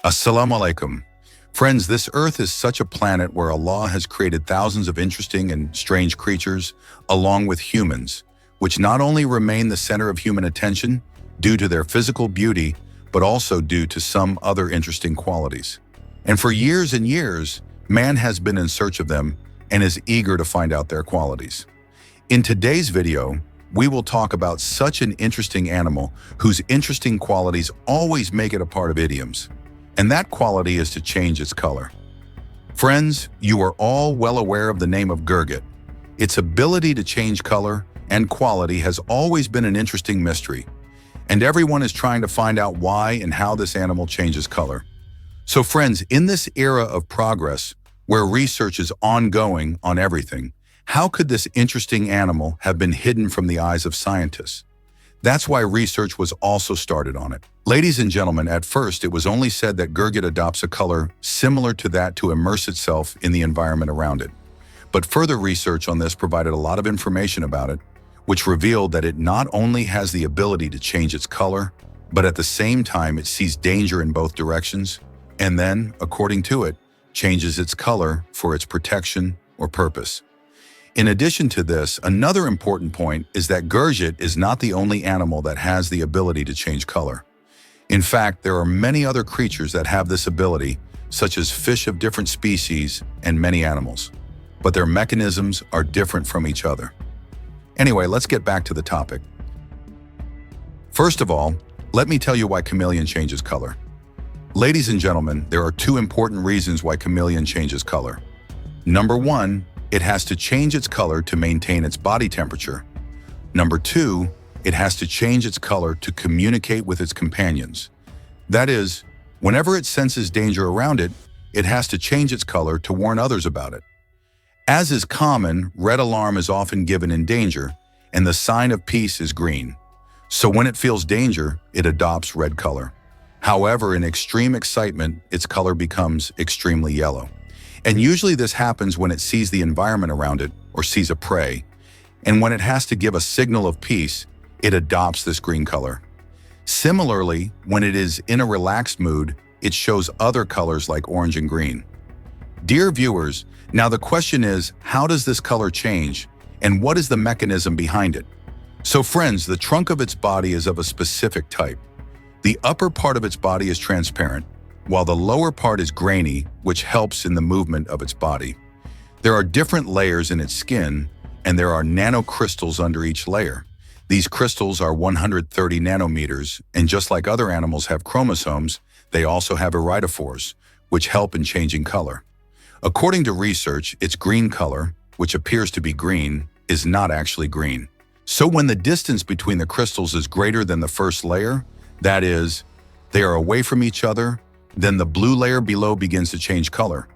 Assalamu alaikum. Friends, this earth is such a planet where Allah has created thousands of interesting and strange creatures, along with humans, which not only remain the center of human attention due to their physical beauty, but also due to some other interesting qualities. And for years and years, man has been in search of them and is eager to find out their qualities. In today's video, we will talk about such an interesting animal whose interesting qualities always make it a part of idioms. And that quality is to change its color. Friends, you are all well aware of the name of girgit. Its ability to change color and quality has always been an interesting mystery, and everyone is trying to find out why and how this animal changes color. So friends, in this era of progress, where research is ongoing on everything, how could this interesting animal have been hidden from the eyes of scientists? That's why research was also started on it. Ladies and gentlemen, at first it was only said that girgit adopts a color similar to that to immerse itself in the environment around it. But further research on this provided a lot of information about it, which revealed that it not only has the ability to change its color, but at the same time it sees danger in both directions, and then, according to it, changes its color for its protection or purpose. In addition to this, another important point is that girgit is not the only animal that has the ability to change color. In fact, there are many other creatures that have this ability, such as fish of different species and many animals. But their mechanisms are different from each other. Anyway, let's get back to the topic. First of all, let me tell you why chameleon changes color. Ladies and gentlemen, there are two important reasons why chameleon changes color. Number one, it has to change its color to maintain its body temperature. Number two, it has to change its color to communicate with its companions. That is, whenever it senses danger around it, it has to change its color to warn others about it. As is common, red alarm is often given in danger, and the sign of peace is green. So when it feels danger, it adopts red color. However, in extreme excitement, its color becomes extremely yellow. And usually this happens when it sees the environment around it or sees a prey. And when it has to give a signal of peace, it adopts this green color. Similarly, when it is in a relaxed mood, it shows other colors like orange and green. Dear viewers, now the question is, how does this color change and what is the mechanism behind it? So friends, the trunk of its body is of a specific type. The upper part of its body is transparent, while the lower part is grainy, which helps in the movement of its body. There are different layers in its skin, and there are nanocrystals under each layer. These crystals are 130 nanometers, and just like other animals have chromosomes, they also have iridophores, which help in changing color. According to research, its green color, which appears to be green, is not actually green. So when the distance between the crystals is greater than the first layer, that is, they are away from each other, then the blue layer below begins to change color,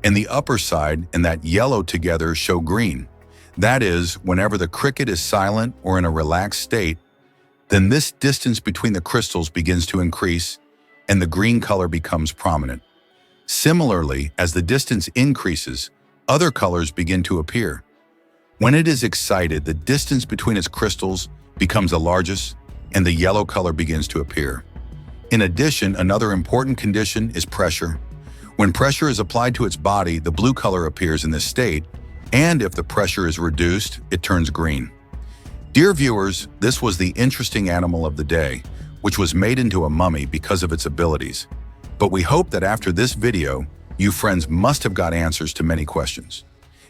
and the upper side and that yellow together show green. That is, whenever the cricket is silent or in a relaxed state, then this distance between the crystals begins to increase and the green color becomes prominent. Similarly, as the distance increases, other colors begin to appear. When it is excited, the distance between its crystals becomes the largest and the yellow color begins to appear. In addition, another important condition is pressure. When pressure is applied to its body, the blue color appears in this state, and if the pressure is reduced, it turns green. Dear viewers, this was the interesting animal of the day, which was made into a mummy because of its abilities. But we hope that after this video, you friends must have got answers to many questions.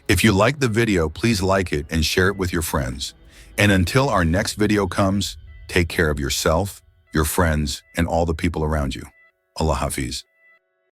If you liked the video, please like it and share it with your friends. And until our next video comes, take care of yourself, your friends, and all the people around you. Allah Hafiz.